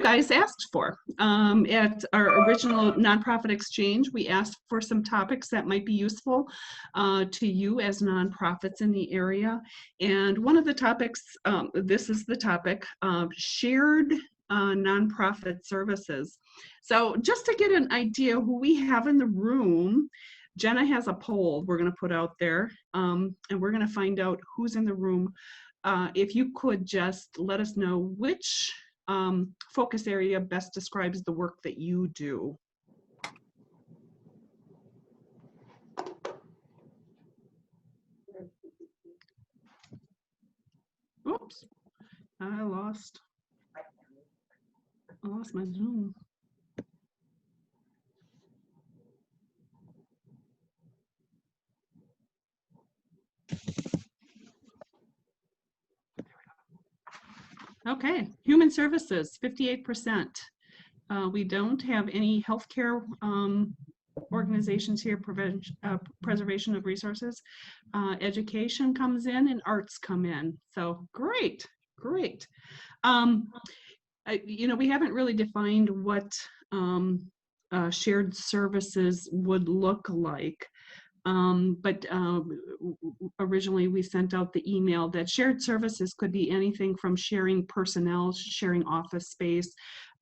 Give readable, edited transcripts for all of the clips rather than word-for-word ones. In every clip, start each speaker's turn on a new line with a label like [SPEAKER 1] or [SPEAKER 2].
[SPEAKER 1] guys asked for. At our original nonprofit exchange, we asked for some topics that might be useful to you as nonprofits in the area. And one of the topics, this is the topic, shared nonprofit services. So just to get an idea who we have in the room, Jenna has a poll we're going to put out there, and we're going to find out who's in the room. If you could just let us know which focus area best describes the work that you do. Oops, I lost my Zoom. Okay, human services, 58%. We don't have any healthcare organizations here, preservation of resources. Education comes in and arts come in. So great, great. You know, we haven't really defined what shared services would look like. But originally we sent out the email that shared services could be anything from sharing personnel, sharing office space,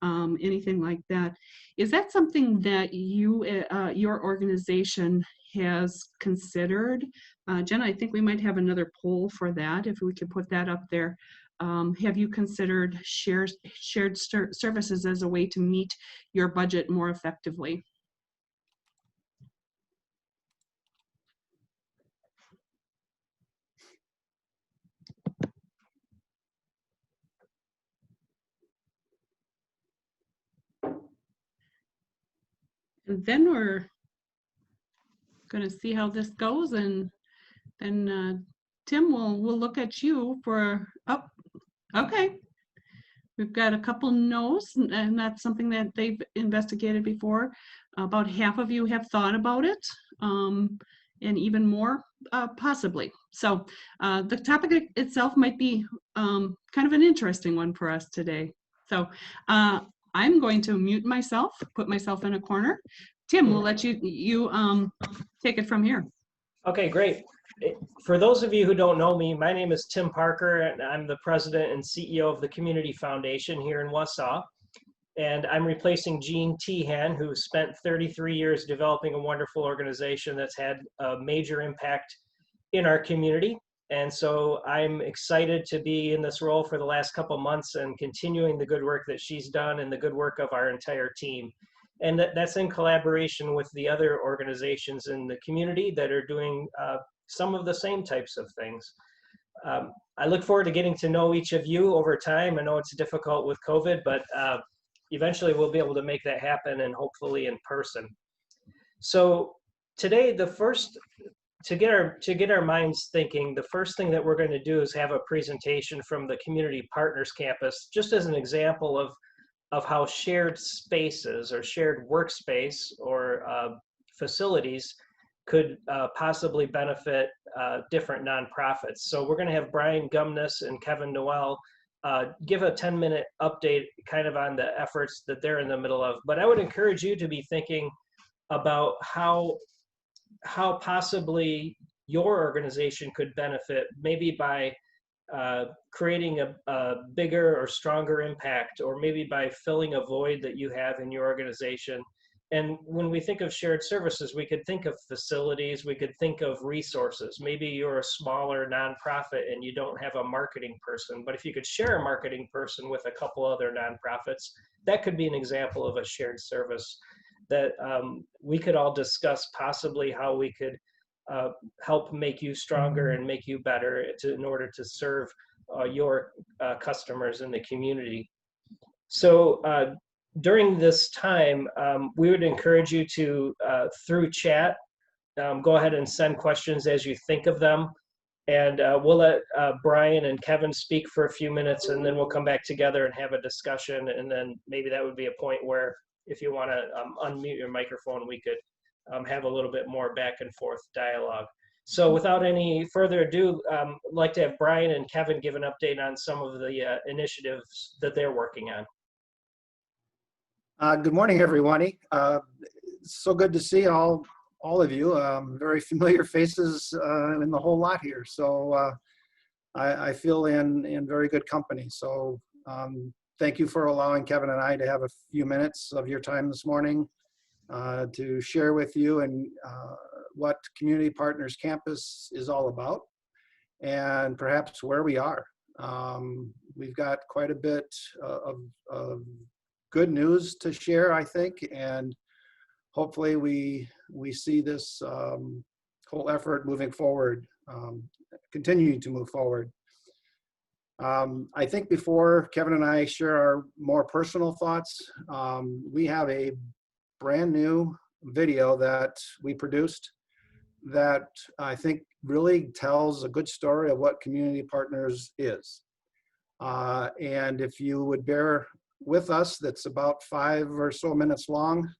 [SPEAKER 1] anything like that. Is that something that you, your organization has considered? Jenna, I think we might have another poll for that, if we could put that up there. Have you considered shared services as a way to meet your budget more effectively? And then we're going to see how this goes, and then Tim, we'll look at you for, oh, okay. We've got a couple no's, and that's something that they've investigated before. About half of you have thought about it, and even more possibly. So the topic itself might be kind of an interesting one for us today. So I'm going to mute myself, put myself in a corner. Tim, we'll let you take it from here.
[SPEAKER 2] Okay, great. For those of you who don't know me, my name is Tim Parker, and I'm the president and CEO of the Community Foundation here in Wausau. And I'm replacing Jean Tehan, who spent 33 years developing a wonderful organization that's had a major impact in our community. And so I'm excited to be in this role for the last couple months and continuing the good work that she's done and the good work of our entire team. And that's in collaboration with the other organizations in the community that are doing some of the same types of things. I look forward to getting to know each of you over time. I know it's difficult with COVID, but eventually we'll be able to make that happen, and hopefully in person. So today, to get our minds thinking, the first thing that we're going to do is have a presentation from the Community Partners Campus, just as an example of how shared spaces or shared workspace or facilities could possibly benefit different nonprofits. So we're going to have Brian Gumness and Kevin Noel give a 10-minute update kind of on the efforts that they're in the middle of. But I would encourage you to be thinking about how possibly your organization could benefit, maybe by creating a bigger or stronger impact, or maybe by filling a void that you have in your organization. And when we think of shared services, we could think of facilities, we could think of resources. Maybe you're a smaller nonprofit and you don't have a marketing person, but if you could share a marketing person with a couple other nonprofits, that could be an example of a shared service that we could all discuss possibly how we could help make you stronger and make you better in order to serve your customers in the community. So during this time, we would encourage you to, through chat, go ahead and send questions as you think of them. And we'll let Brian and Kevin speak for a few minutes, and then we'll come back together and have a discussion. And then maybe that would be a point where, if you want to unmute your microphone, we could have a little bit more back and forth dialogue. So without any further ado, I'd like to have Brian and Kevin give an update on some of the initiatives that they're working on.
[SPEAKER 3] Good morning, everyone. So good to see all of you. Very familiar faces in the whole lot here. So I feel in very good company. So thank you for allowing Kevin and I to have a few minutes of your time this morning to share with you and what Community Partners Campus is all about and perhaps where we are. We've got quite a bit of good news to share, I think, and hopefully we see this whole effort moving forward, continuing to move forward. I think before Kevin and I share our more personal thoughts, we have a brand new video that we produced that I think really tells a good story of what Community Partners is. And if you would bear with us, that's about 5 or so minutes long.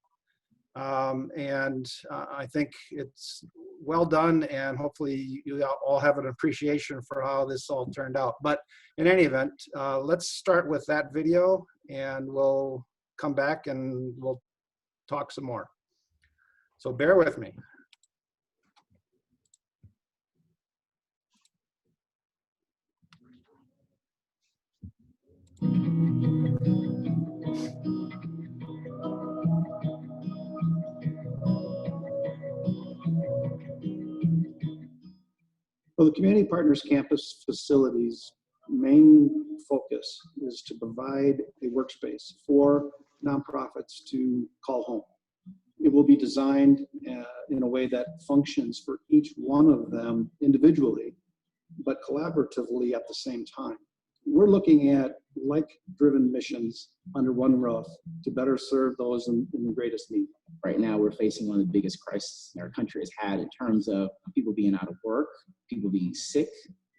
[SPEAKER 3] I think it's well done, and hopefully you all have an appreciation for how this all turned out. But in any event, let's start with that video and we'll come back and we'll talk some more. So bear with me. Well, the Community Partners Campus facilities' main focus is to provide a workspace for nonprofits to call home. It will be designed in a way that functions for each one of them individually, but collaboratively at the same time. We're looking at like-driven missions under one roof to better serve those in the greatest need.
[SPEAKER 4] Right now, we're facing one of the biggest crises our country has had in terms of people being out of work, people being sick,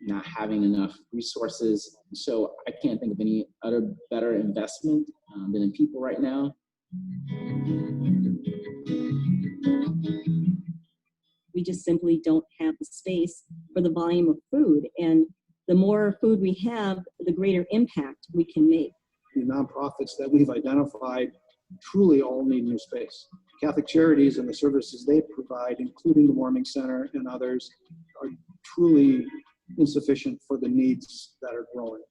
[SPEAKER 4] not having enough resources. So I can't think of any other better investment than in people right now.
[SPEAKER 5] We just simply don't have the space for the volume of food. And the more food we have, the greater impact we can make.
[SPEAKER 3] The nonprofits that we've identified truly all need new space. Catholic Charities and the services they provide, including the Warming Center and others, are truly insufficient for the needs that are growing.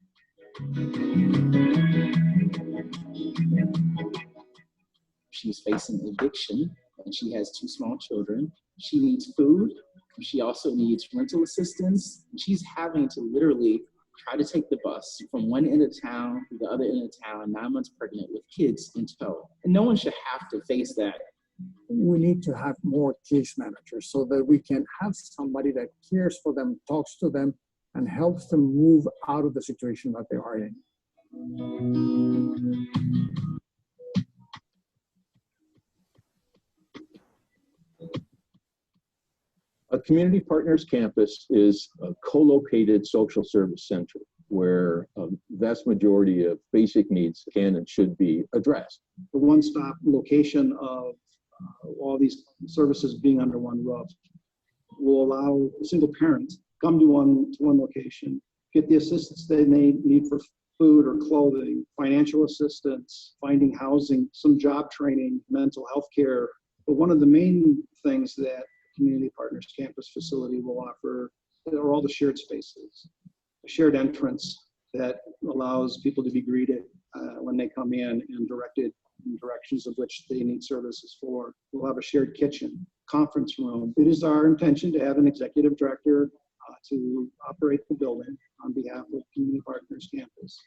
[SPEAKER 4] She's facing eviction and she has 2 small children. She needs food. She also needs rental assistance. She's having to literally try to take the bus from one end of town to the other end of town, 9 months pregnant with kids in tow. And no one should have to face that.
[SPEAKER 6] We need to have more case managers so that we can have somebody that cares for them, talks to them, and helps them move out of the situation that they are in.
[SPEAKER 7] A Community Partners Campus is a co-located social service center where a vast majority of basic needs can and should be addressed.
[SPEAKER 3] The one-stop location of all these services being under one roof will allow a single parent come to one location, get the assistance they may need for food or clothing, financial assistance, finding housing, some job training, mental health care. But one of the main things that Community Partners Campus facility will offer are all the shared spaces, a shared entrance that allows people to be greeted when they come in and directed in directions of which they need services for. We'll have a shared kitchen, conference room. It is our intention to have an executive director to operate the building on behalf of Community Partners Campus.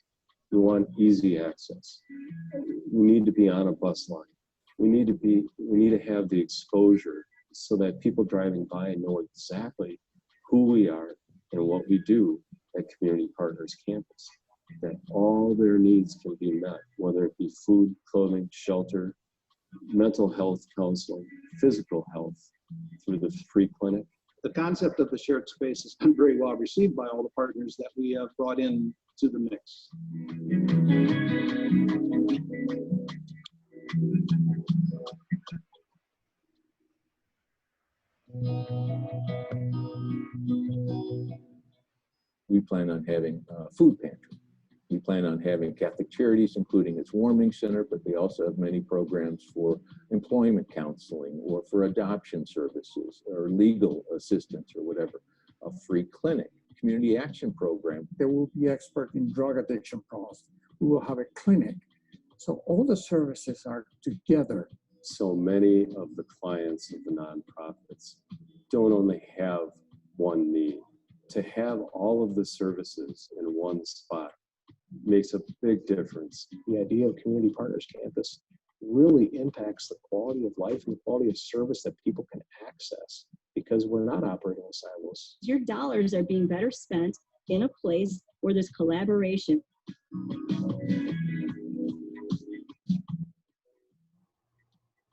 [SPEAKER 7] We want easy access. We need to be on a bus line. We need to have the exposure so that people driving by know exactly who we are and what we do at Community Partners Campus, that all their needs can be met, whether it be food, clothing, shelter, mental health counseling, physical health through the free clinic.
[SPEAKER 3] The concept of the shared space has been very well received by all the partners that we have brought in to the mix.
[SPEAKER 7] We plan on having a food pantry. We plan on having Catholic Charities, including its warming center, but they also have many programs for employment counseling or for adoption services or legal assistance or whatever. A free clinic, community action program.
[SPEAKER 6] There will be expert in drug addiction problems. We will have a clinic. So all the services are together.
[SPEAKER 7] So many of the clients of the nonprofits don't only have one need. To have all of the services in one spot makes a big difference.
[SPEAKER 8] The idea of Community Partners Campus really impacts the quality of life and the quality of service that people can access because we're not operating in silos.
[SPEAKER 5] Your dollars are being better spent in a place where there's collaboration.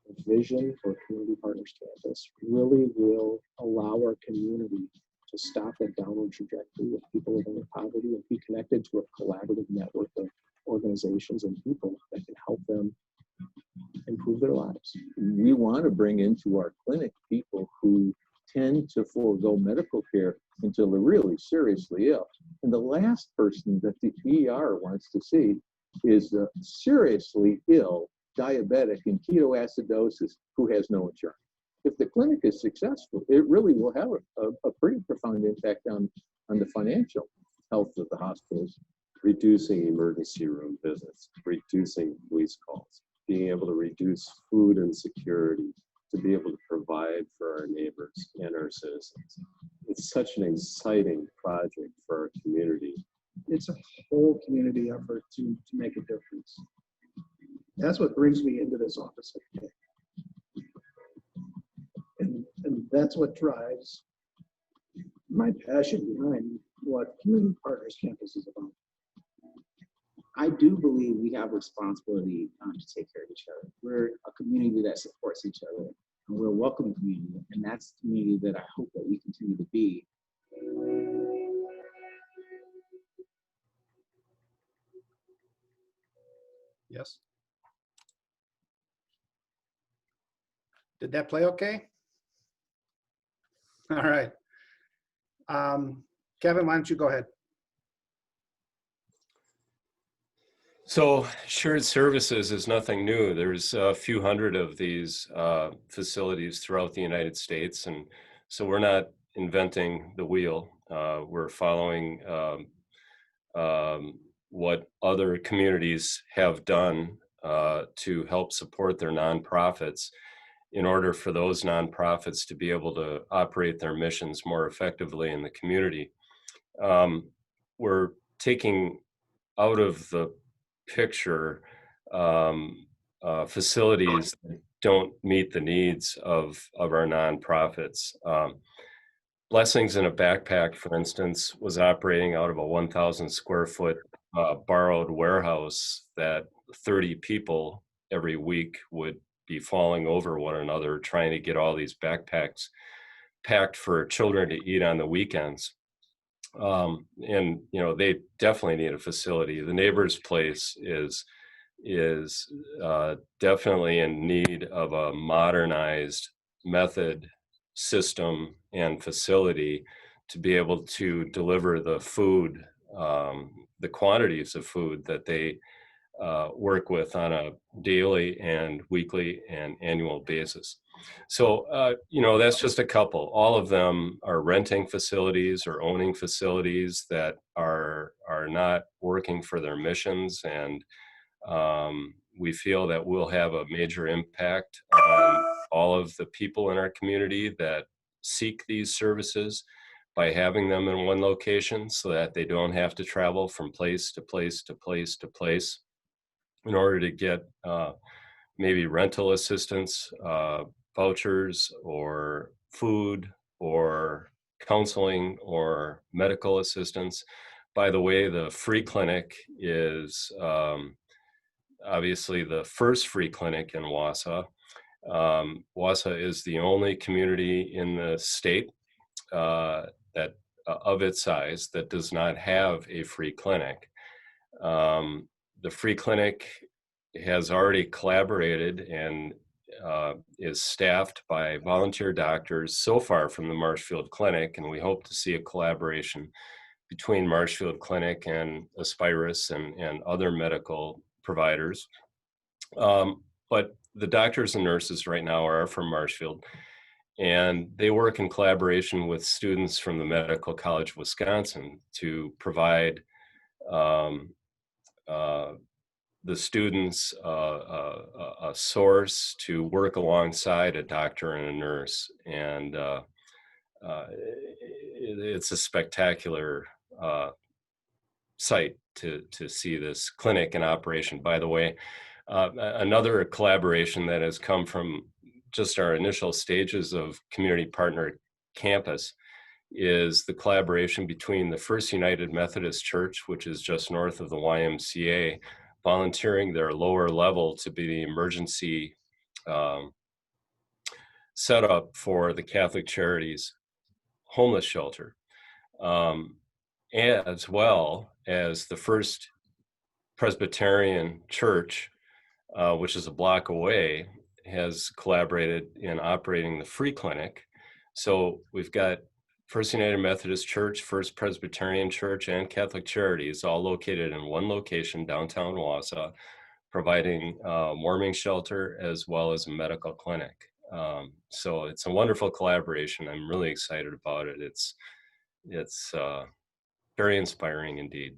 [SPEAKER 8] The vision for Community Partners Campus really will allow our community to stop that downward trajectory of people living in poverty and be connected to a collaborative network of organizations and people that can help them improve their lives.
[SPEAKER 7] We want to bring into our clinic people who tend to forego medical care until they're really seriously ill. And the last person that the ER wants to see is a seriously ill diabetic in ketoacidosis who has no insurance. If the clinic is successful, it really will have a pretty profound impact on the financial health of the hospitals.
[SPEAKER 9] Reducing emergency room visits, reducing police calls, being able to reduce food insecurity, to be able to provide for our neighbors and our citizens. It's such an exciting project for our community.
[SPEAKER 8] It's a whole community effort to make a difference. That's what brings me into this office every day. And that's what drives my passion behind what Community Partners Campus is about.
[SPEAKER 4] I do believe we have a responsibility to take care of each other. We're a community that supports each other, and we're a welcoming community, and that's the community that I hope that we continue to be.
[SPEAKER 3] Yes. Did that play okay? All right. Kevin, why don't you go ahead?
[SPEAKER 9] So shared services is nothing new. There's a few hundred of these facilities throughout the United States. And so we're not inventing the wheel. We're following what other communities have done to help support their nonprofits in order for those nonprofits to be able to operate their missions more effectively in the community. We're taking out of the picture facilities that don't meet the needs of our nonprofits. Blessings in a Backpack, for instance, was operating out of a 1,000 square foot borrowed warehouse that 30 people every week would be falling over one another trying to get all these backpacks packed for children to eat on the weekends. And you know, they definitely need a facility. The Neighbor's Place is definitely in need of a modernized method, system, and facility to be able to deliver the food, the quantities of food that they work with on a daily and weekly and annual basis. So, you know, that's just a couple. All of them are renting facilities or owning facilities that are not working for their missions. And we feel that we'll have a major impact on all of the people in our community that seek these services by having them in one location so that they don't have to travel from place to place to place to place in order to get maybe rental assistance, vouchers, or food, or counseling, or medical assistance. By the way, the free clinic is obviously the first free clinic in Wausau. Wausau is the only community in the state that of its size that does not have a free clinic. The free clinic has already collaborated and is staffed by volunteer doctors so far from the Marshfield Clinic, and we hope to see a collaboration between Marshfield Clinic and Aspirus and other medical providers. But the doctors and nurses right now are from Marshfield, and they work in collaboration with students from the Medical College of Wisconsin to provide the students a source to work alongside a doctor and a nurse. And it's a spectacular sight to see this clinic in operation. By the way, another collaboration that has come from just our initial stages of Community Partner Campus is the collaboration between the First United Methodist Church, which is just north of the YMCA, volunteering their lower level to be the emergency setup for the Catholic Charities homeless shelter, as well as the First Presbyterian Church, which is a block away, has collaborated in operating the free clinic. So we've got First United Methodist Church, First Presbyterian Church, and Catholic Charities all located in one location, downtown Wausau, providing warming shelter as well as a medical clinic. So it's a wonderful collaboration. I'm really excited about it. It's very inspiring indeed.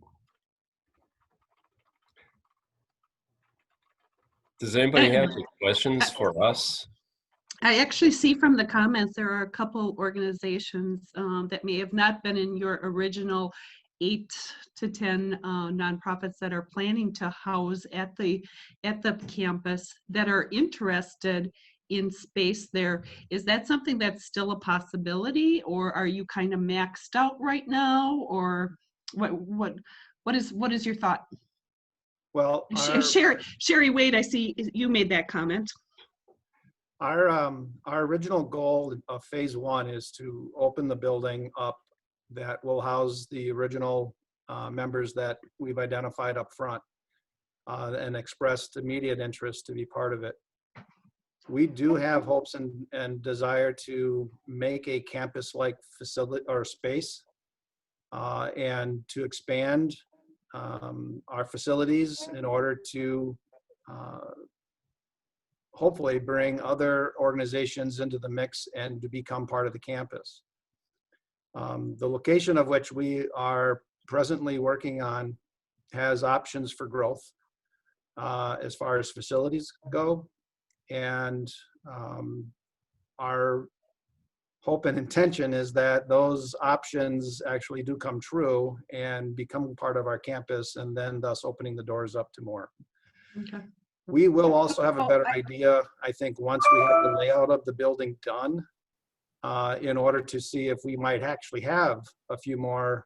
[SPEAKER 9] Does anybody have any questions for us?
[SPEAKER 1] I actually see from the comments there are a couple organizations that may have not been in your original 8 to 10 nonprofits that are planning to house at the campus that are interested in space there. Is that something that's still a possibility, or are you kind of maxed out right now, or what is your thought?
[SPEAKER 3] Well,
[SPEAKER 1] Sherry Wade, I see you made that comment.
[SPEAKER 3] our original goal of phase 1 is to open the building up that will house the original members that we've identified up front and expressed immediate interest to be part of it. We do have hopes and desire to make a campus-like facility or space and to expand our facilities in order to hopefully bring other organizations into the mix and to become part of the campus. The location of which we are presently working on has options for growth as far as facilities go. And our hope and intention is that those options actually do come true and become part of our campus, and then thus opening the doors up to more.
[SPEAKER 1] Okay.
[SPEAKER 3] We will also have a better idea, I think, once we have the layout of the building done, in order to see if we might actually have a few more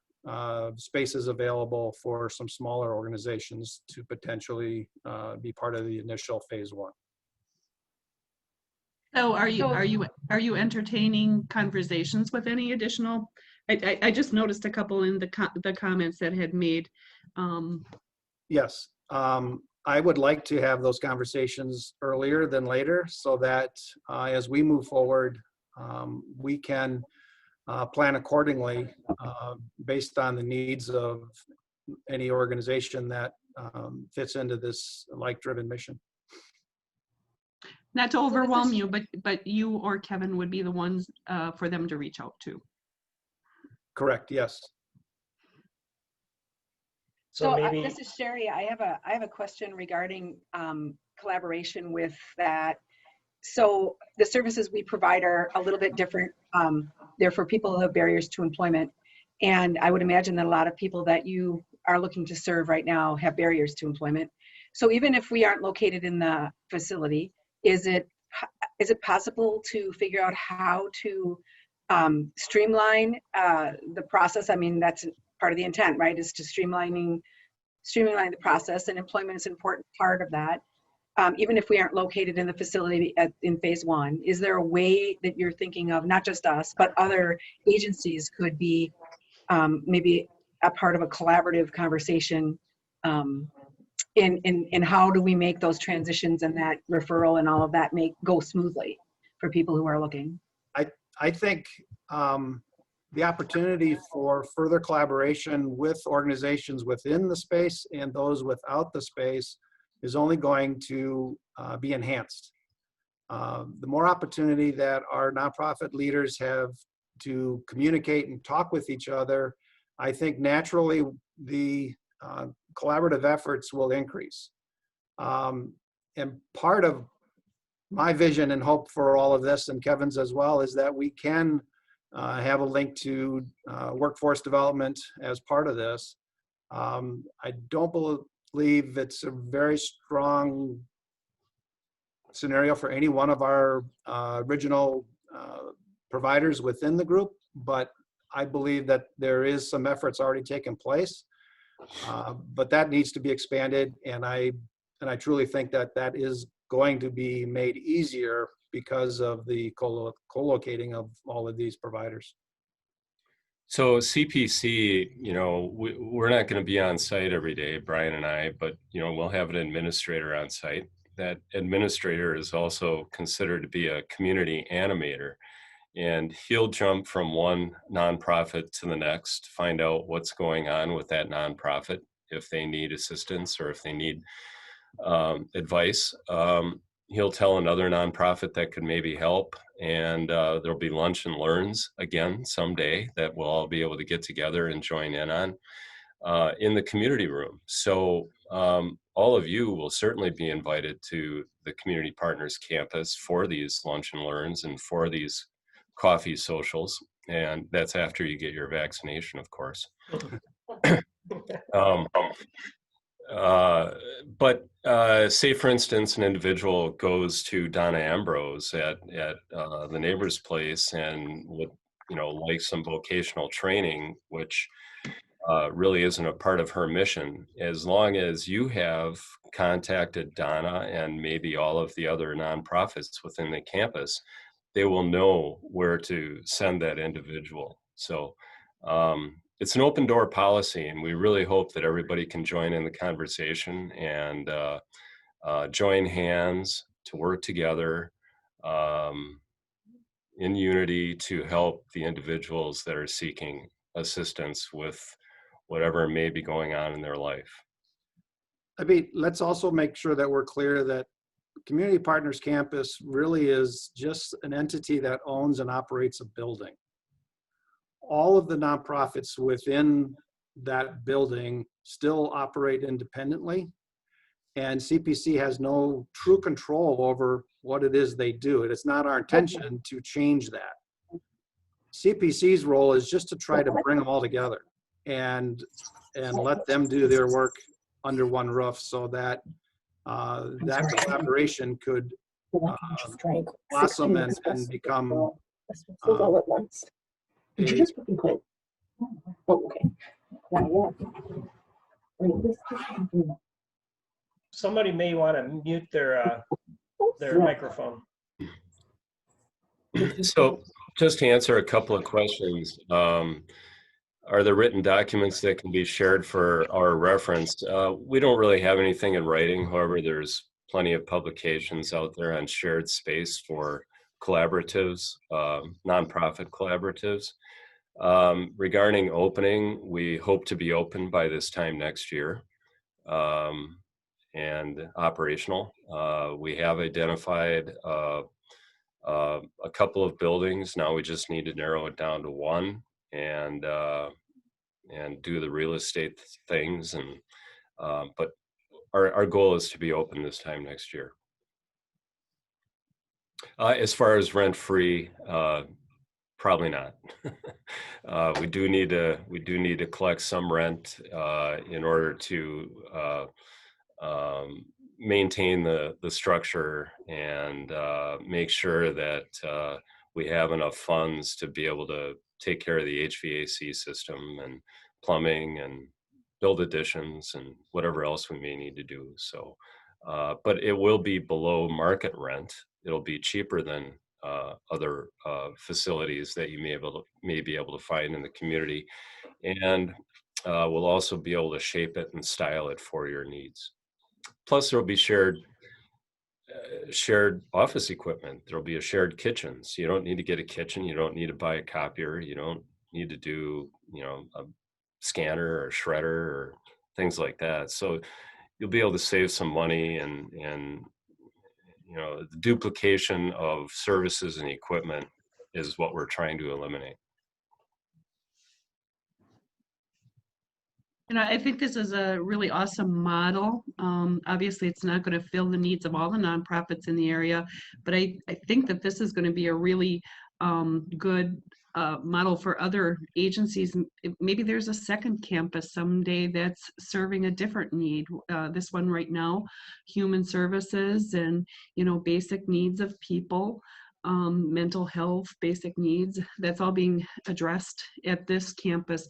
[SPEAKER 3] spaces available for some smaller organizations to potentially be part of the initial phase 1.
[SPEAKER 1] So are you entertaining conversations with any additional? I just noticed a couple in the comments that had made.
[SPEAKER 3] Yes, I would like to have those conversations earlier than later, so that as we move forward, we can plan accordingly based on the needs of any organization that fits into this like-driven mission.
[SPEAKER 1] Not to overwhelm you, but you or Kevin would be the ones for them to reach out to.
[SPEAKER 3] Correct. Yes.
[SPEAKER 2] So maybe
[SPEAKER 10] this is Sherry. I have a question regarding collaboration with that. So the services we provide are a little bit different. They're for people who have barriers to employment, and I would imagine that a lot of people that you are looking to serve right now have barriers to employment. So even if we aren't located in the facility, is it possible to figure out how to streamline the process? I mean, that's part of the intent, right? Is to streamline the process, and employment is an important part of that. Even if we aren't located in the facility in phase 1, is there a way that you're thinking of, not just us, but other agencies could be maybe a part of a collaborative conversation in how do we make those transitions and that referral and all of that go smoothly for people who are looking?
[SPEAKER 3] I think the opportunity for further collaboration with organizations within the space and those without the space is only going to be enhanced. The more opportunity that our nonprofit leaders have to communicate and talk with each other, I think naturally the collaborative efforts will increase. And part of my vision and hope for all of this, and Kevin's as well, is that we can have a link to workforce development as part of this. I don't believe it's a very strong scenario for any one of our original providers within the group, but I believe that there is some efforts already taken place, but that needs to be expanded, and I truly think that that is going to be made easier because of the co-locating of all of these providers.
[SPEAKER 9] So CPC, you know, we're not going to be on site every day, Brian and I, but, you know, we'll have an administrator on site. That administrator is also considered to be a community animator, and he'll jump from one nonprofit to the next, find out what's going on with that nonprofit, if they need assistance or if they need advice. He'll tell another nonprofit that could maybe help, and there'll be lunch and learns again someday that we'll all be able to get together and join in on in the community room. So all of you will certainly be invited to the Community Partners Campus for these lunch and learns and for these coffee socials, and that's after you get your vaccination, of course. But say, for instance, an individual goes to Donna Ambrose at the neighbor's place and would, you know, like some vocational training, which really isn't a part of her mission. As long as you have contacted Donna and maybe all of the other nonprofits within the campus, they will know where to send that individual. So it's an open door policy, and we really hope that everybody can join in the conversation and join hands to work together in unity to help the individuals that are seeking assistance with whatever may be going on in their life.
[SPEAKER 3] I mean, let's also make sure that we're clear that Community Partners Campus really is just an entity that owns and operates a building. All of the nonprofits within that building still operate independently, and CPC has no true control over what it is they do. It is not our intention to change that. CPC's role is just to try to bring them all together and let them do their work under one roof, so that that collaboration could blossom and become
[SPEAKER 2] Somebody may want to mute their microphone.
[SPEAKER 9] So just to answer a couple of questions, are there written documents that can be shared for our reference? We don't really have anything in writing. However, there's plenty of publications out there on shared space for collaboratives, nonprofit collaboratives. Regarding opening, we hope to be open by this time next year and operational. We have identified a couple of buildings. Now we just need to narrow it down to one and do the real estate things. And but our goal is to be open this time next year. As far as rent-free, probably not. We do need to collect some rent in order to maintain the structure and make sure that we have enough funds to be able to take care of the HVAC system and plumbing and build additions and whatever else we may need to do. So, but it will be below market rent. It'll be cheaper than other facilities that you may be able to find in the community, and we'll also be able to shape it and style it for your needs. Plus, there will be shared office equipment. There'll be a shared kitchen, so you don't need to get a kitchen. You don't need to buy a copier. You need to do, a scanner or shredder or things like that. So you'll be able to save some money, and the duplication of services and equipment is what we're trying to eliminate.
[SPEAKER 1] And I think this is a really awesome model. Obviously, it's not going to fill the needs of all the nonprofits in the area, but I think that this is going to be a really good model for other agencies. Maybe there's a second campus someday that's serving a different need. This one right now, human services and, basic needs of people. Mental health, basic needs, that's all being addressed at this campus.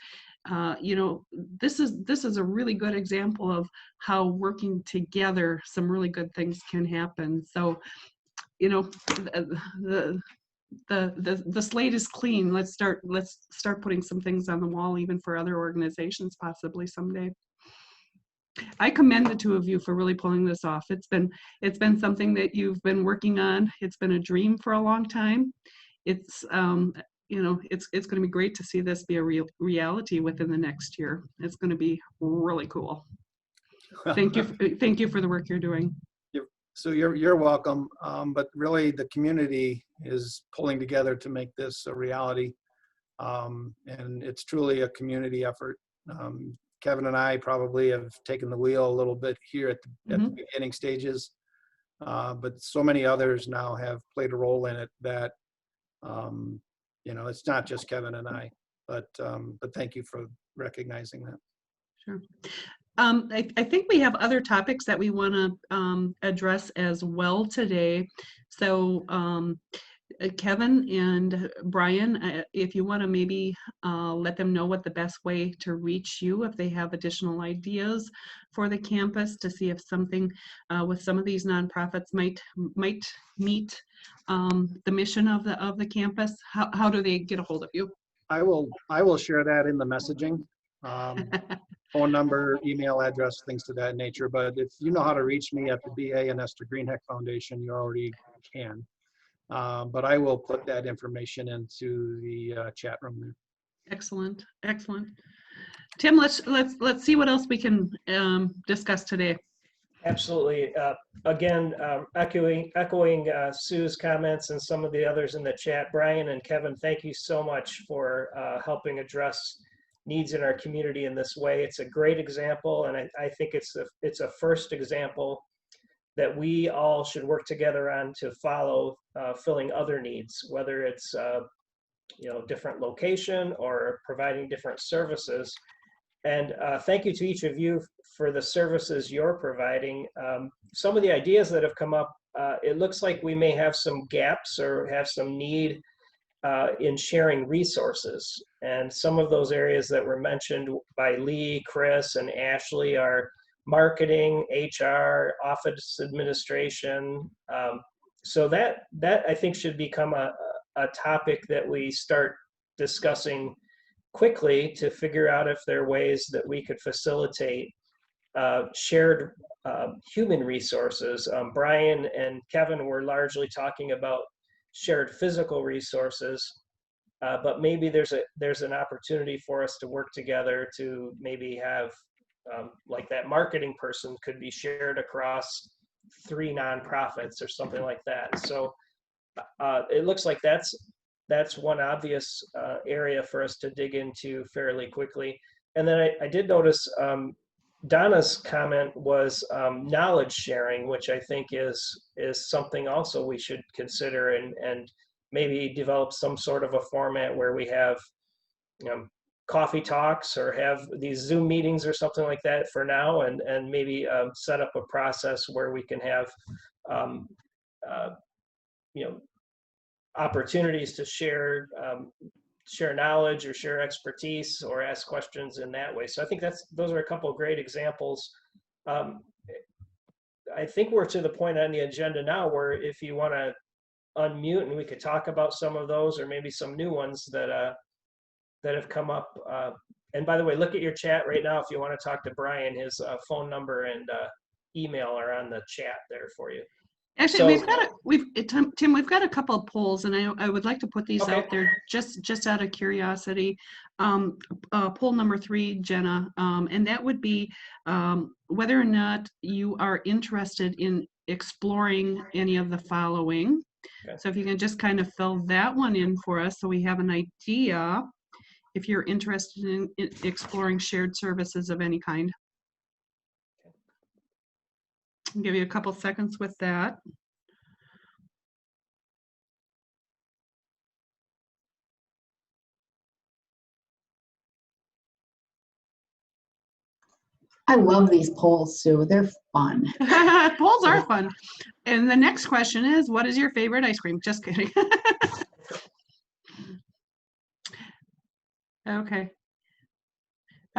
[SPEAKER 1] This is a really good example of how working together, some really good things can happen. So, the slate is clean. Let's start putting some things on the wall, even for other organizations, possibly someday. I commend the two of you for really pulling this off. It's been something that you've been working on. It's been a dream for a long time. It's it's going to be great to see this be a reality within the next year. It's going to be really cool. Thank you for the work you're doing.
[SPEAKER 3] So you're welcome. But really, the community is pulling together to make this a reality, and it's truly a community effort. Kevin and I probably have taken the wheel a little bit here at the beginning stages, but so many others now have played a role in it that, it's not just Kevin and I, but thank you for recognizing that.
[SPEAKER 1] Sure. I think we have other topics that we want to address as well today. So Kevin and Brian, if you want to maybe let them know what the best way to reach you, if they have additional ideas for the campus, to see if something with some of these nonprofits might meet the mission of the campus. How do they get a hold of you?
[SPEAKER 3] I will share that in the messaging. Phone number, email address, things to that nature. But if you know how to reach me at the BA and Esther Greenheck Foundation, you already can. But I will put that information into the chat room there.
[SPEAKER 1] Excellent. Tim, let's see what else we can discuss today.
[SPEAKER 2] Absolutely. Again, echoing Sue's comments and some of the others in the chat. Brian and Kevin, thank you so much for helping address needs in our community in this way. It's a great example, and I think it's a first example that we all should work together on to follow, filling other needs, whether it's different location or providing different services. And thank you to each of you for the services you're providing. Some of the ideas that have come up, it looks like we may have some gaps or have some need in sharing resources. And some of those areas that were mentioned by Lee, Chris, and Ashley are marketing, HR, office administration. So that I think should become a topic that we start discussing quickly to figure out if there are ways that we could facilitate shared human resources. Brian and Kevin were largely talking about shared physical resources, but maybe there's an opportunity for us to work together to maybe have like that marketing person could be shared across 3 nonprofits or something like that. So it looks like that's one obvious area for us to dig into fairly quickly. And then I did notice Donna's comment was knowledge sharing, which I think is something also we should consider and maybe develop some sort of a format where we have coffee talks or have these Zoom meetings or something like that for now, and maybe set up a process where we can have opportunities to share knowledge or share expertise or ask questions in that way. So I think those are a couple of great examples. I think we're to the point on the agenda now where if you want to unmute and we could talk about some of those or maybe some new ones that have come up. And by the way, look at your chat right now if you want to talk to Brian. His phone number and email are on the chat there for you.
[SPEAKER 1] Actually,
[SPEAKER 2] So-
[SPEAKER 1] we've got Tim, we've got a couple of polls, and I would like to put these
[SPEAKER 2] Okay.
[SPEAKER 1] out there just out of curiosity. Poll number 3, Jenna, and that would be whether or not you are interested in exploring any of the following.
[SPEAKER 2] Okay.
[SPEAKER 1] So if you can just kind of fill that one in for us, so we have an idea if you're interested in exploring shared services of any kind. I'll give you a couple seconds with that.
[SPEAKER 11] I love these polls, Sue. They're fun.
[SPEAKER 1] Polls are fun. And the next question is, what is your favorite ice cream? Just kidding. Okay.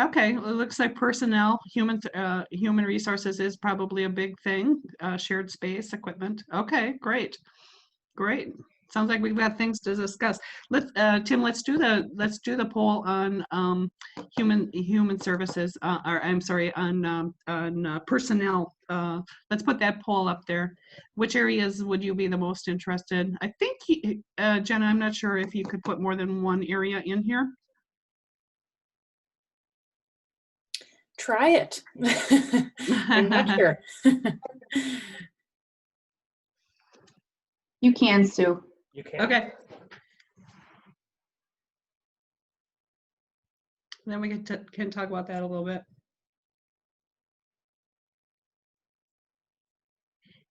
[SPEAKER 1] Okay, well, it looks like personnel, human resources is probably a big thing. Shared space, equipment. Okay, great, great. Sounds like we've got things to discuss. Tim, let's do the poll on human services, or I'm sorry, on personnel. Let's put that poll up there. Which areas would you be the most interested? I think, Jenna, I'm not sure if you could put more than one area in here.
[SPEAKER 12] Try it. I'm not sure.
[SPEAKER 11] You can, Sue.
[SPEAKER 2] You can.
[SPEAKER 1] Okay. Then we can talk about that a little bit.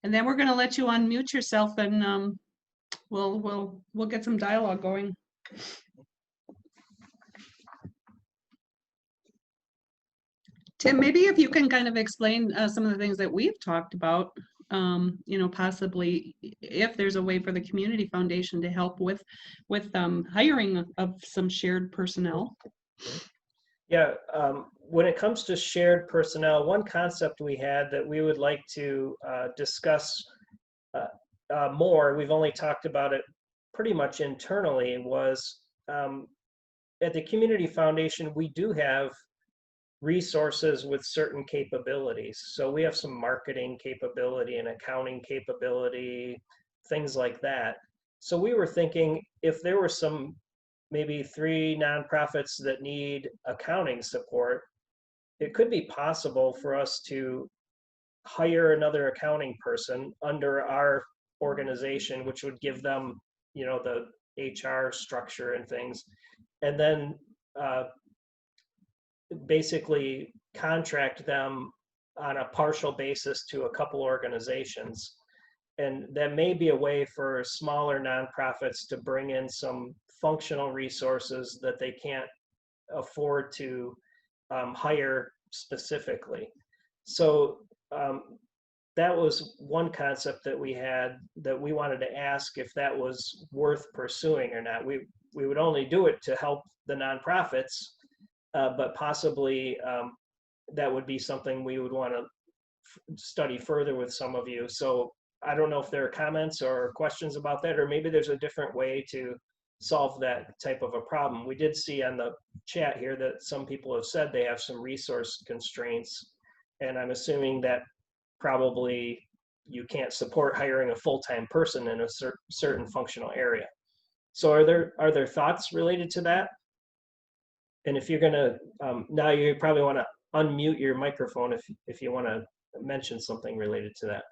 [SPEAKER 1] And then we're going to let you unmute yourself, and we'll get some dialogue going. Tim, maybe if you can kind of explain some of the things that we've talked about, possibly if there's a way for the Community Foundation to help with hiring of some shared personnel.
[SPEAKER 2] Yeah, when it comes to shared personnel, one concept we had that we would like to discuss more, we've only talked about it pretty much internally, was at the Community Foundation, we do have resources with certain capabilities. So we have some marketing capability and accounting capability, things like that. So we were thinking if there were some maybe 3 nonprofits that need accounting support, it could be possible for us to hire another accounting person under our organization, which would give them, the HR structure and things, and then basically contract them on a partial basis to a couple organizations. And that may be a way for smaller nonprofits to bring in some functional resources that they can't afford to hire specifically. So that was one concept that we had that we wanted to ask if that was worth pursuing or not. We would only do it to help the nonprofits, but possibly that would be something we would want to study further with some of you. So I don't know if there are comments or questions about that, or maybe there's a different way to solve that type of a problem. We did see on the chat here that some people have said they have some resource constraints, and I'm assuming that probably you can't support hiring a full-time person in a certain functional area. So are there thoughts related to that? And if you're gonna, now you probably want to unmute your microphone if you want to mention something related to that.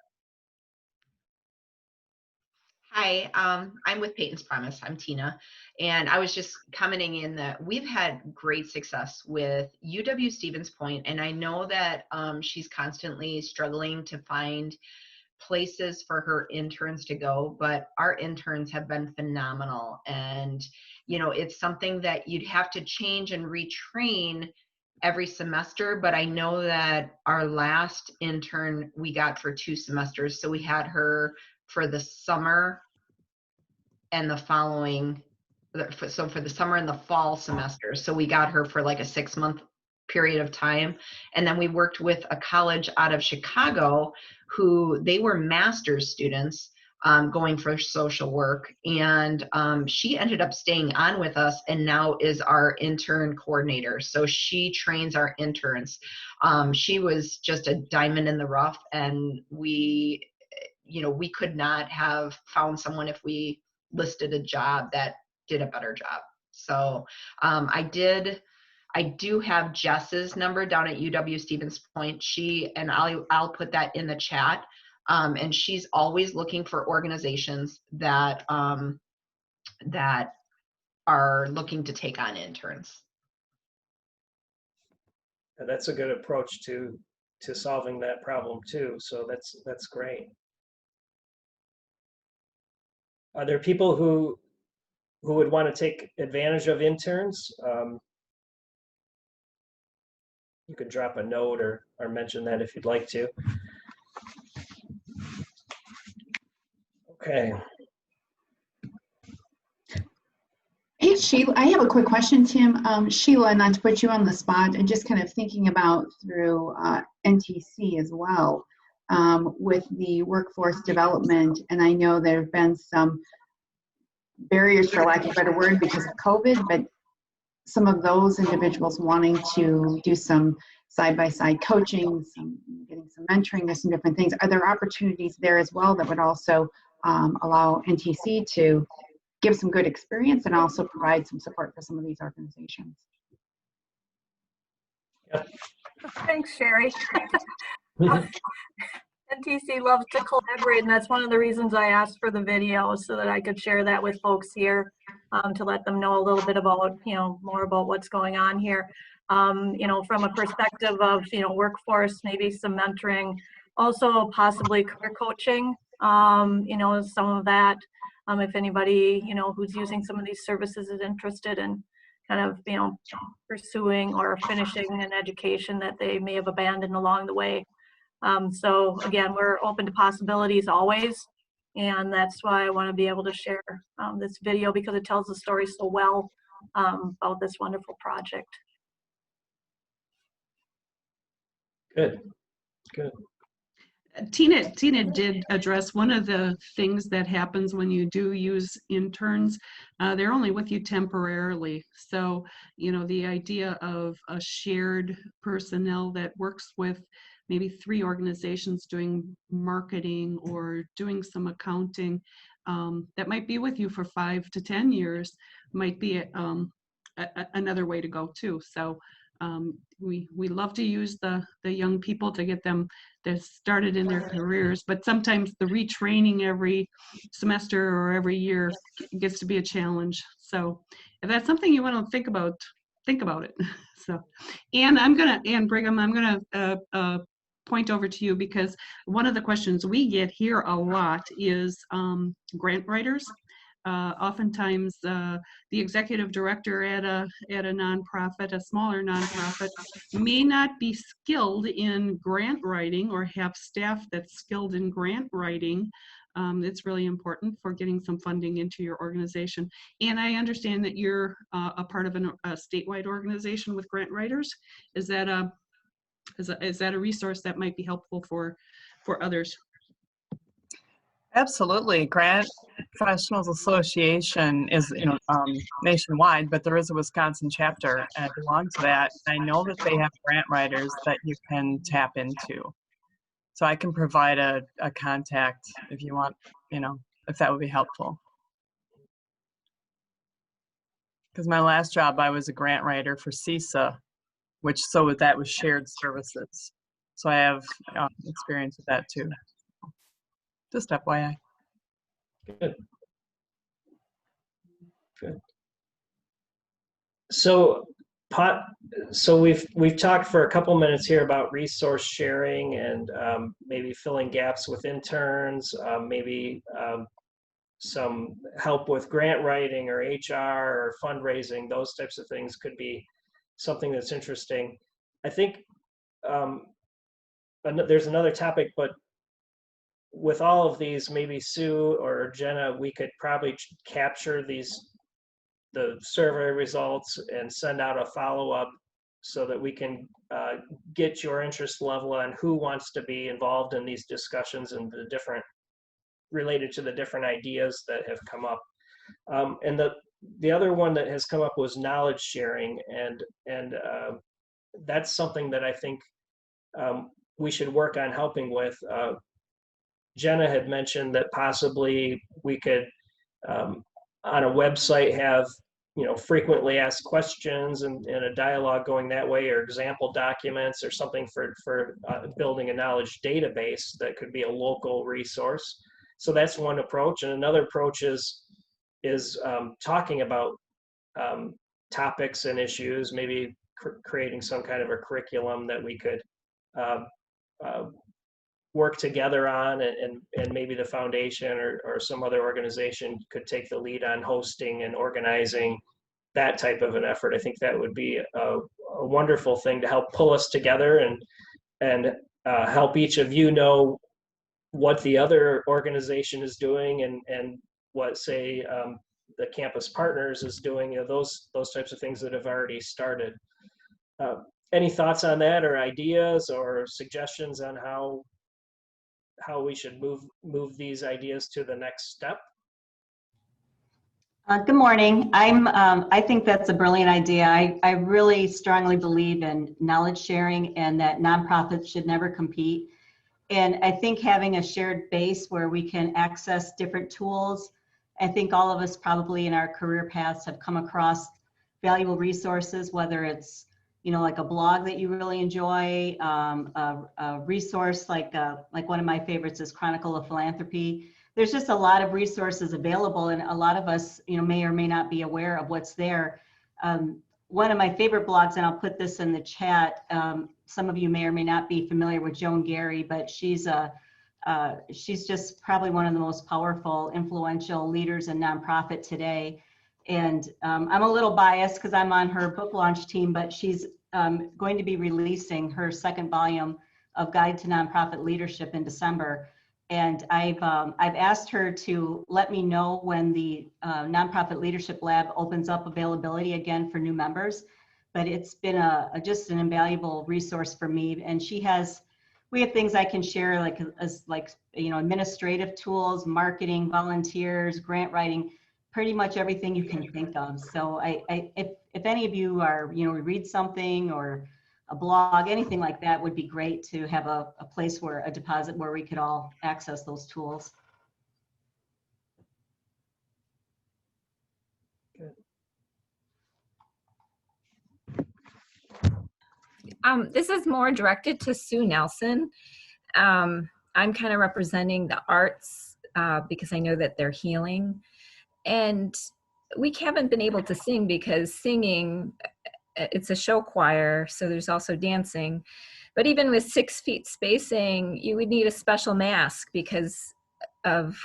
[SPEAKER 13] Hi, I'm with Peyton's Promise. I'm Tina, and I was just commenting in that we've had great success with UW Stevens Point, and I know that she's constantly struggling to find places for her interns to go, but our interns have been phenomenal. And, it's something that you'd have to change and retrain every semester, but I know that our last intern we got for 2 semesters. So we had her for the summer and the following, so for the summer and the fall semester. So we got her for like a 6-month period of time. And then we worked with a college out of Chicago who they were master's students going for social work. And she ended up staying on with us and now is our intern coordinator. So she trains our interns. She was just a diamond in the rough, and we you know, we could not have found someone if we listed a job that did a better job. So I do have Jess's number down at UW Stevens Point. And I'll put that in the chat. And she's always looking for organizations that that are looking to take on interns.
[SPEAKER 2] And that's a good approach to solving that problem too. So that's great. Are there people who would want to take advantage of interns? You could drop a note or mention that if you'd like to. Okay.
[SPEAKER 11] Hey, Sheila, I have a quick question, Tim. Sheila, not to put you on the spot, and just kind of thinking about through NTC as well with the workforce development. And I know there have been some barriers, for lack of a better word, because of COVID, but some of those individuals wanting to do some side-by-side coaching, getting some mentoring, there's some different things. Are there opportunities there as well that would also allow NTC to give some good experience and also provide some support for some of these organizations?
[SPEAKER 2] Yep.
[SPEAKER 14] Thanks, Sherry. NTC loves to collaborate, and that's one of the reasons I asked for the video, so that I could share that with folks here to let them know a little bit about, more about what's going on here. From a perspective of, workforce, maybe some mentoring, also possibly career coaching, some of that. If anybody, who's using some of these services is interested in kind of, pursuing or finishing an education that they may have abandoned along the way. So again, we're open to possibilities always. And that's why I want to be able to share this video, because it tells the story so well about this wonderful project.
[SPEAKER 2] Good, good.
[SPEAKER 1] Tina did address one of the things that happens when you do use interns. They're only with you temporarily. So, the idea of a shared personnel that works with maybe 3 organizations doing marketing or doing some accounting that might be with you for 5 to 10 years might be another way to go too. So we love to use the young people to get them started in their careers, but sometimes the retraining every semester or every year gets to be a challenge. So if that's something you want to think about it. So, Ann Brigham, I'm gonna point over to you, because one of the questions we get here a lot is grant writers. Oftentimes, the executive director at a nonprofit, a smaller nonprofit, may not be skilled in grant writing or have staff that's skilled in grant writing. It's really important for getting some funding into your organization. And I understand that you're a part of a statewide organization with grant writers. Is that a resource that might be helpful for others?
[SPEAKER 15] Absolutely. Grant Professionals Association is, nationwide, but there is a Wisconsin chapter, and I belong to that. I know that they have grant writers that you can tap into. So I can provide a contact if you want, if that would be helpful. Because my last job, I was a grant writer for CISA, that was shared services. So I have experience with that too. Just FYI.
[SPEAKER 2] Good. Good. So we've talked for a couple minutes here about resource sharing and maybe filling gaps with interns, maybe some help with grant writing or HR or fundraising. Those types of things could be something that's interesting. I think there's another topic, but with all of these, maybe Sue or Jenna, we could probably capture the survey results and send out a follow-up so that we can get your interest level on who wants to be involved in these discussions and related to the different ideas that have come up. And the other one that has come up was knowledge sharing, and that's something that I think we should work on helping with. Jenna had mentioned that possibly we could, on a website, have, frequently asked questions and a dialogue going that way, or example documents or something for building a knowledge database that could be a local resource. So that's one approach. And another approach is talking about topics and issues, maybe creating some kind of a curriculum that we could work together on, and maybe the foundation or some other organization could take the lead on hosting and organizing that type of an effort. I think that would be a wonderful thing to help pull us together and help each of you know what the other organization is doing and what, say, the Campus Partners is doing, those types of things that have already started. Any thoughts on that, or ideas or suggestions on how we should move these ideas to the next step?
[SPEAKER 16] Good morning. I think that's a brilliant idea. I really strongly believe in knowledge sharing and that nonprofits should never compete. And I think having a shared base where we can access different tools, I think all of us probably in our career paths have come across valuable resources, whether it's, like a blog that you really enjoy, a resource like one of my favorites is Chronicle of Philanthropy. There's just a lot of resources available, and a lot of us, may or may not be aware of what's there. One of my favorite blogs, and I'll put this in the chat, some of you may or may not be familiar with Joan Gary, but she's just probably one of the most powerful, influential leaders in nonprofit today. And I'm a little biased because I'm on her book launch team, but she's going to be releasing her second volume of Guide to Nonprofit Leadership in December. And I've asked her to let me know when the Nonprofit Leadership Lab opens up availability again for new members. But it's been just an invaluable resource for me. And we have things I can share like administrative tools, marketing, volunteers, grant writing, pretty much everything you can think of. So if any of you are, read something or a blog, anything like that would be great to have a place a deposit where we could all access those tools.
[SPEAKER 2] Good.
[SPEAKER 17] This is more directed to Sue Nelson. I'm kind of representing the arts because I know that they're healing. And we haven't been able to sing because singing, it's a show choir, so there's also dancing. But even with 6 feet spacing, you would need a special mask because of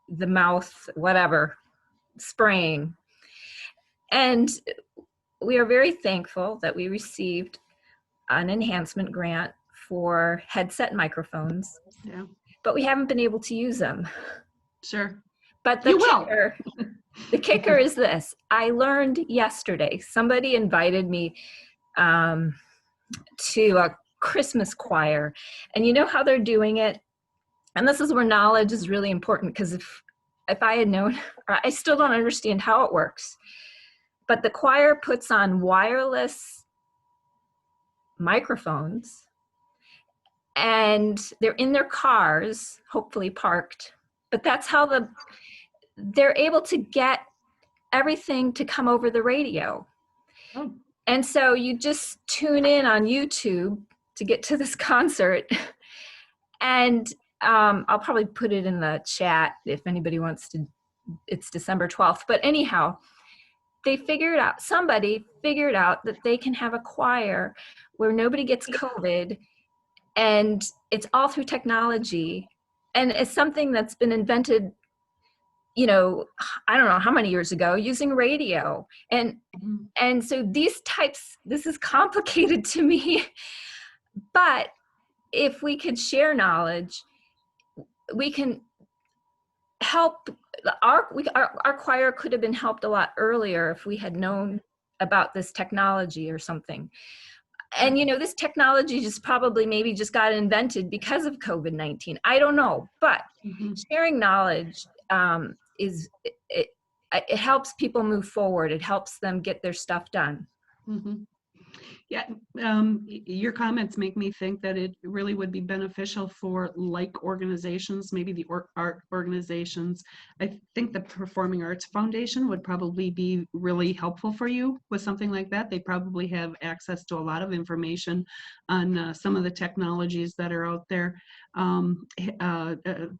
[SPEAKER 17] the mouth, spraying. And we are very thankful that we received an enhancement grant for headset microphones.
[SPEAKER 1] Yeah.
[SPEAKER 17] But we haven't been able to use them.
[SPEAKER 1] Sure.
[SPEAKER 17] But the kicker is this. I learned yesterday, somebody invited me to a Christmas choir, and you know how they're doing it? And this is where knowledge is really important, because if I had known, I still don't understand how it works, but the choir puts on wireless microphones and they're in their cars, hopefully parked, but that's how they're able to get everything to come over the radio.
[SPEAKER 1] Oh.
[SPEAKER 17] And so you just tune in on YouTube to get to this concert. And I'll probably put it in the chat if anybody wants to. It's December 12th. But anyhow, somebody figured out that they can have a choir where nobody gets COVID, and it's all through technology. And it's something that's been invented, I don't know how many years ago, using radio. And so this is complicated to me, but if we could share knowledge, we can help. Our choir could have been helped a lot earlier if we had known about this technology or something. And this technology just maybe got invented because of COVID-19. I don't know, but sharing knowledge it helps people move forward. It helps them get their stuff done.
[SPEAKER 1] Mm-hmm. Yeah, your comments make me think that it really would be beneficial for like organizations, maybe the art organizations. I think the Performing Arts Foundation would probably be really helpful for you with something like that. They probably have access to a lot of information on some of the technologies that are out there.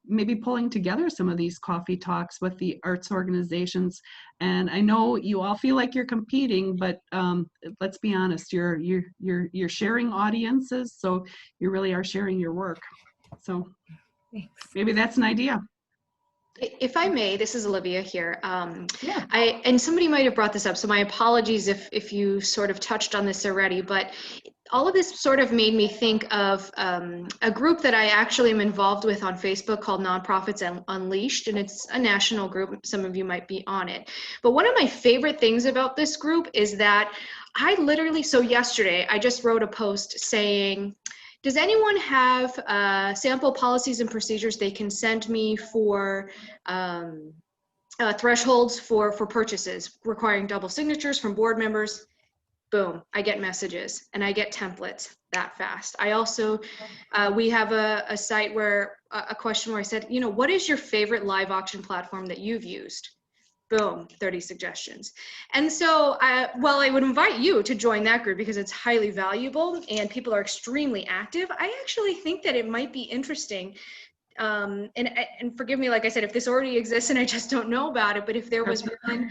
[SPEAKER 1] Maybe pulling together some of these coffee talks with the arts organizations. And I know you all feel like you're competing, but let's be honest, you're sharing audiences, so you really are sharing your work. So maybe that's an idea.
[SPEAKER 18] If I may, this is Olivia here. And somebody might have brought this up, so my apologies if you sort of touched on this already, but all of this sort of made me think of a group that I actually am involved with on Facebook called Nonprofits Unleashed, and it's a national group. Some of you might be on it. But one of my favorite things about this group is that I literally, so yesterday, I just wrote a post saying, does anyone have sample policies and procedures they can send me for thresholds for purchases requiring double signatures from board members? Boom, I get messages and I get templates that fast. I also, we have a site where, a question where I said, you know, what is your favorite live auction platform that you've used? Boom, 30 suggestions. And so, well, I would invite you to join that group because it's highly valuable and people are extremely active. I actually think that it might be interesting. And forgive me, like I said, if this already exists and I just don't know about it, but if there was one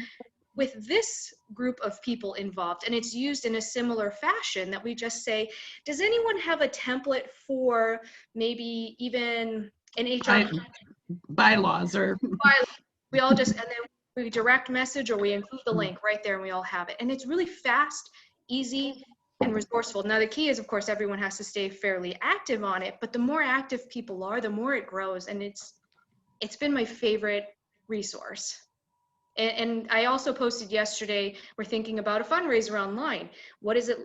[SPEAKER 18] with this group of people involved and it's used in a similar fashion, that we just say, does anyone have a template for maybe even an HR
[SPEAKER 1] bylaws or
[SPEAKER 18] we all just, and then we direct message or we include the link right there and we all have it. And it's really fast, easy, and resourceful. Now the key is, of course, everyone has to stay fairly active on it, but the more active people are, the more it grows. And it's been my favorite resource. And I also posted yesterday, we're thinking about a fundraiser online. What is it,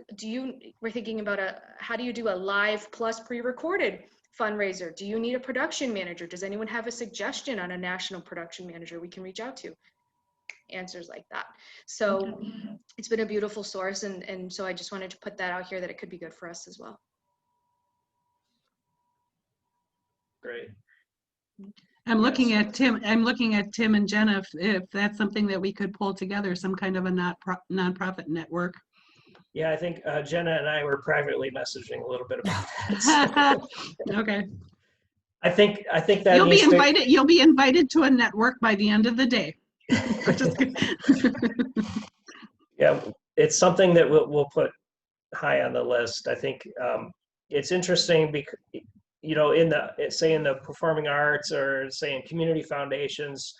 [SPEAKER 18] we're thinking about how do you do a live plus pre-recorded fundraiser? Do you need a production manager? Does anyone have a suggestion on a national production manager we can reach out to? Answers like that. So it's been a beautiful source. And so I just wanted to put that out here that it could be good for us as well.
[SPEAKER 2] Great.
[SPEAKER 1] I'm looking at Tim and Jenna, if that's something that we could pull together, some kind of a nonprofit network.
[SPEAKER 2] Yeah, I think Jenna and I were privately messaging a little bit about that.
[SPEAKER 1] Okay.
[SPEAKER 2] I think that
[SPEAKER 1] you'll be invited to a network by the end of the day.
[SPEAKER 2] Yeah, it's something that we'll put high on the list. I think it's interesting because, you know, in the performing arts or say in community foundations,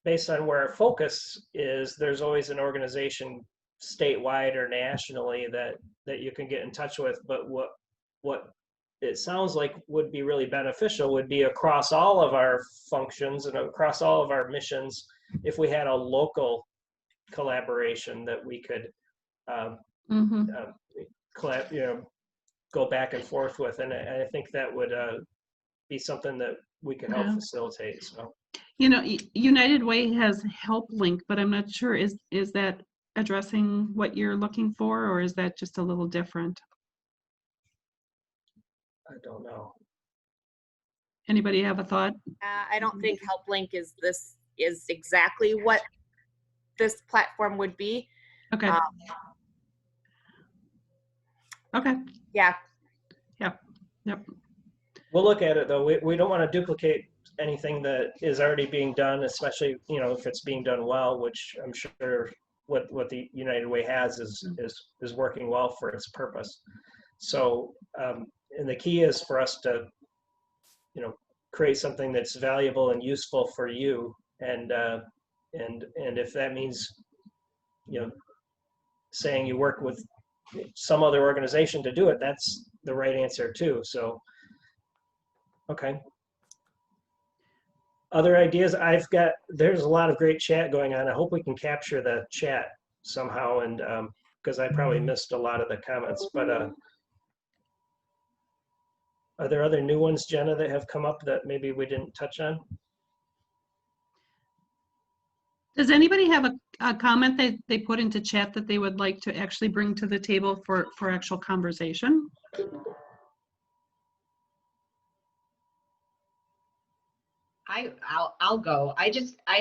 [SPEAKER 2] based on where our focus is, there's always an organization statewide or nationally that you can get in touch with. But what it sounds like would be really beneficial would be across all of our functions and across all of our missions if we had a local collaboration that we could go back and forth with, and I think that would be something that we could help facilitate. So,
[SPEAKER 1] you know, United Way has Help Link, but I'm not sure, is that addressing what you're looking for, or is that just a little different?
[SPEAKER 2] I don't know.
[SPEAKER 1] Anybody have a thought?
[SPEAKER 19] I don't think Help Link is exactly what this platform would be.
[SPEAKER 1] Okay. Okay.
[SPEAKER 19] Yeah.
[SPEAKER 1] Yep.
[SPEAKER 2] We'll look at it though. We don't want to duplicate anything that is already being done, especially, you know, if it's being done well, which I'm sure what the United Way has is working well for its purpose. So, and the key is for us to, you know, create something that's valuable and useful for you. And if that means, you know, saying you work with some other organization to do it, that's the right answer too. So, okay. Other ideas? There's a lot of great chat going on. I hope we can capture the chat somehow, and because I probably missed a lot of the comments, but are there other new ones, Jenna, that have come up that maybe we didn't touch on?
[SPEAKER 1] Does anybody have a comment that they put into chat that they would like to actually bring to the table for actual conversation?
[SPEAKER 13] I'll go. I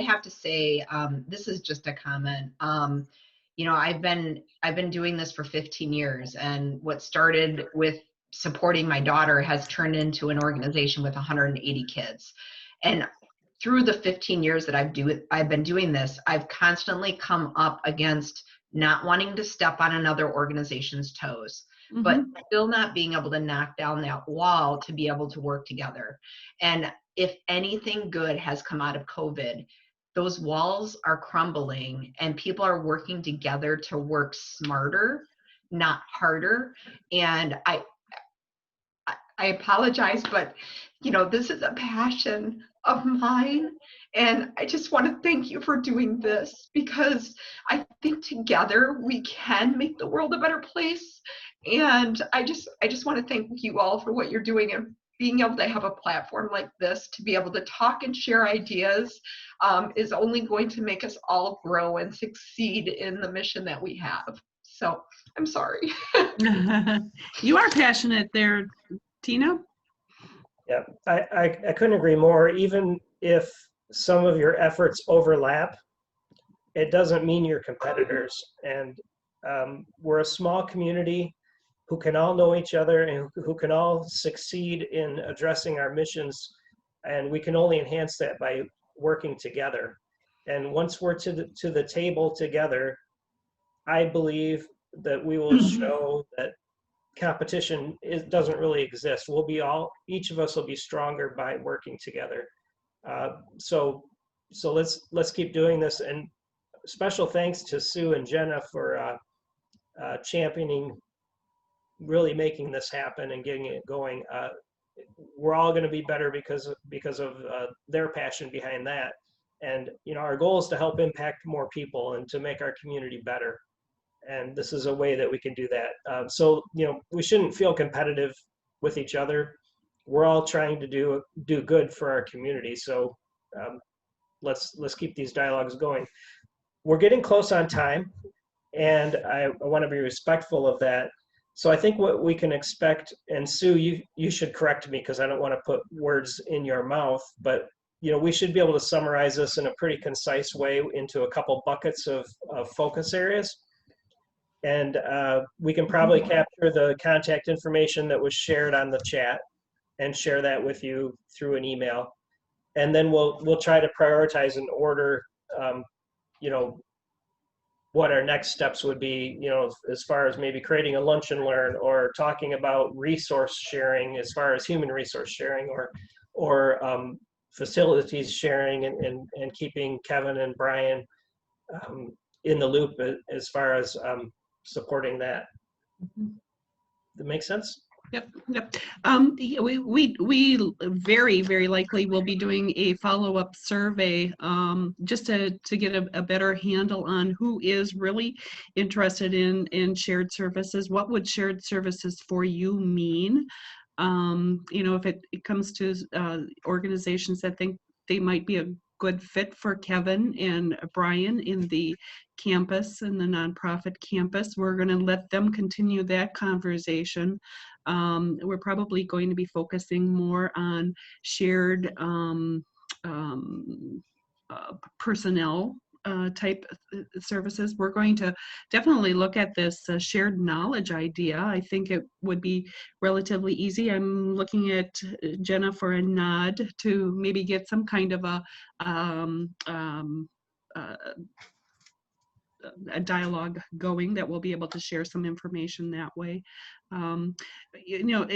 [SPEAKER 13] have to say, this is just a comment. You know, I've been doing this for 15 years, and what started with supporting my daughter has turned into an organization with 180 kids. And through the 15 years that I've been doing this, I've constantly come up against not wanting to step on another organization's toes, but still not being able to knock down that wall to be able to work together. And if anything good has come out of COVID, those walls are crumbling and people are working together to work smarter, not harder. And I apologize, but you know, this is a passion of mine. And I just want to thank you for doing this, because I think together we can make the world a better place. And I just want to thank you all for what you're doing, and being able to have a platform like this to be able to talk and share ideas is only going to make us all grow and succeed in the mission that we have. So I'm sorry.
[SPEAKER 1] You are passionate there, Tina.
[SPEAKER 2] Yeah, I couldn't agree more. Even if some of your efforts overlap, it doesn't mean you're competitors. And we're a small community who can all know each other and who can all succeed in addressing our missions. And we can only enhance that by working together. And once we're to the table together, I believe that we will show that competition doesn't really exist. Each of us will be stronger by working together. So let's keep doing this. And special thanks to Sue and Jenna for championing, really making this happen and getting it going. We're all going to be better because of their passion behind that. And you know, our goal is to help impact more people and to make our community better. And this is a way that we can do that. So you know, we shouldn't feel competitive with each other. We're all trying to do good for our community. So let's keep these dialogues going. We're getting close on time, and I want to be respectful of that. So I think what we can expect, and Sue, you should correct me because I don't want to put words in your mouth, but you know, we should be able to summarize this in a pretty concise way into a couple buckets of focus areas. And we can probably capture the contact information that was shared on the chat and share that with you through an email. And then we'll try to prioritize and order, you know, what our next steps would be, you know, as far as maybe creating a lunch and learn, or talking about resource sharing as far as human resource sharing, or facilities sharing, and keeping Kevin and Brian in the loop as far as supporting that. That makes sense?
[SPEAKER 1] Yep. We very, very likely will be doing a follow-up survey just to get a better handle on who is really interested in shared services. What would shared services for you mean? You know, if it comes to organizations that think they might be a good fit for Kevin and Brian in the campus, in the nonprofit campus, we're going to let them continue that conversation. We're probably going to be focusing more on shared personnel type services. We're going to definitely look at this shared knowledge idea. I think it would be relatively easy. I'm looking at Jenna for a nod to maybe get some kind of a dialogue going that we'll be able to share some information that way. You know,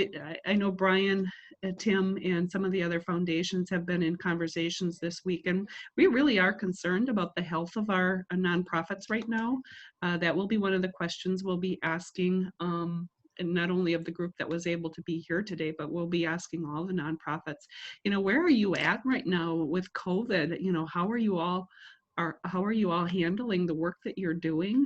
[SPEAKER 1] I know Brian, Tim, and some of the other foundations have been in conversations this week, and we really are concerned about the health of our nonprofits right now. That will be one of the questions we'll be asking, and not only of the group that was able to be here today, but we'll be asking all the nonprofits, you know, where are you at right now with COVID? You know, how are you all handling the work that you're doing?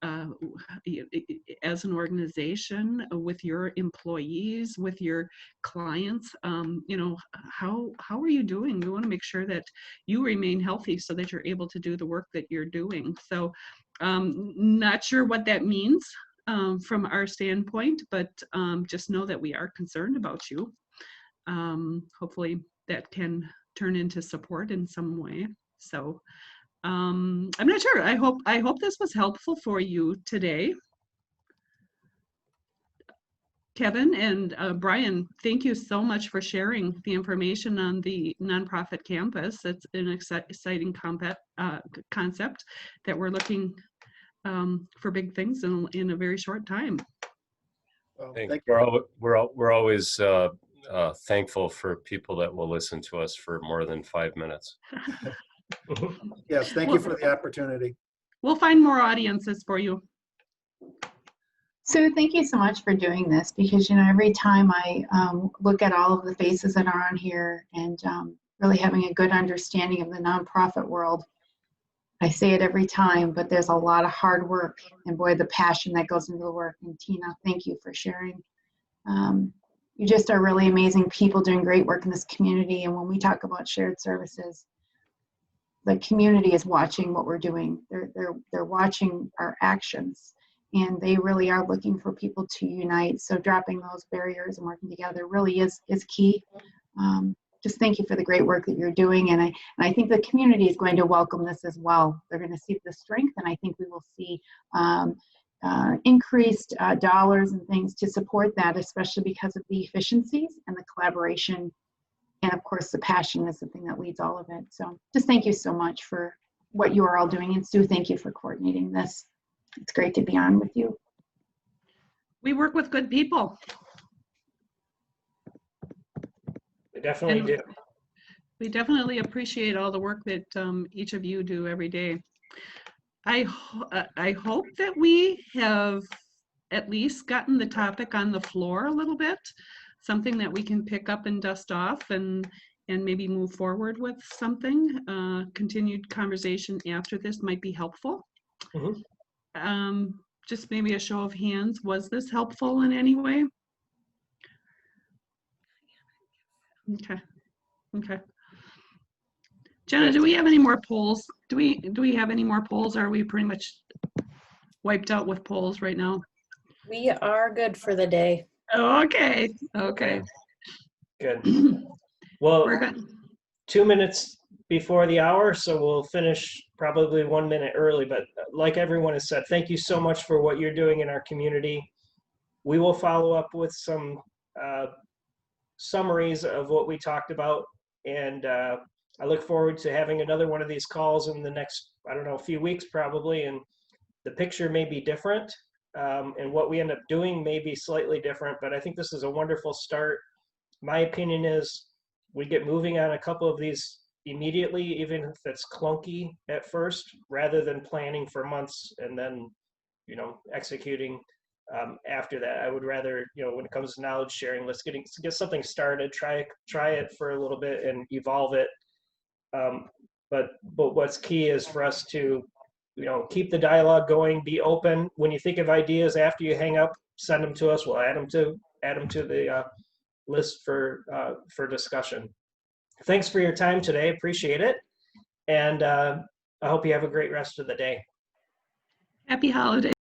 [SPEAKER 1] as an organization, with your employees, with your clients, how are you doing? We want to make sure that you remain healthy so that you're able to do the work that you're doing. So not sure what that means from our standpoint, but just know that we are concerned about you. Hopefully that can turn into support in some way. So I'm not sure. I hope this was helpful for you today. Kevin and Brian, thank you so much for sharing the information on the nonprofit campus. It's an exciting concept that we're looking for big things in a very short time.
[SPEAKER 3] Well,
[SPEAKER 9] we're always thankful for people that will listen to us for more than 5 minutes.
[SPEAKER 3] Yes, thank you for the opportunity.
[SPEAKER 1] We'll find more audiences for you.
[SPEAKER 11] Sue, thank you so much for doing this, because every time I look at all of the faces that are on here and really having a good understanding of the nonprofit world, I say it every time, but there's a lot of hard work and boy, the passion that goes into the work. And Tina, thank you for sharing. You just are really amazing people doing great work in this community. And when we talk about shared services, the community is watching what we're doing. They're watching our actions, and they really are looking for people to unite. So dropping those barriers and working together really is key. Just thank you for the great work that you're doing. And I think the community is going to welcome this as well. They're going to see the strength, and I think we will see increased dollars and things to support that, especially because of the efficiencies and the collaboration. And of course, the passion is the thing that leads all of it. So just thank you so much for what you are all doing. And Sue, thank you for coordinating this. It's great to be on with you.
[SPEAKER 2] We work with good people. We definitely do.
[SPEAKER 1] We definitely appreciate all the work that each of you do every day. I hope that we have at least gotten the topic on the floor a little bit, something that we can pick up and dust off and maybe move forward with something. Continued conversation after this might be helpful. Mm-hmm. Just maybe a show of hands. Was this helpful in any way? Okay. Jenna, do we have any more polls? Do we have any more polls, or are we pretty much wiped out with polls right now?
[SPEAKER 12] We are good for the day.
[SPEAKER 1] Okay.
[SPEAKER 2] Good. Well, 2 minutes before the hour, so we'll finish probably 1 minute early. But like everyone has said, thank you so much for what you're doing in our community. We will follow up with some summaries of what we talked about, and I look forward to having another one of these calls in the next, I don't know, few weeks probably, and the picture may be different, and what we end up doing may be slightly different, but I think this is a wonderful start. My opinion is we get moving on a couple of these immediately, even if it's clunky at first, rather than planning for months and then, executing after that. I would rather, when it comes to knowledge sharing, let's get something started, try it for a little bit and evolve it. But what's key is for us to, keep the dialogue going, be open. When you think of ideas after you hang up, send them to us. We'll add them to the list for discussion. Thanks for your time today. Appreciate it. And I hope you have a great rest of the day.
[SPEAKER 1] Happy holidays.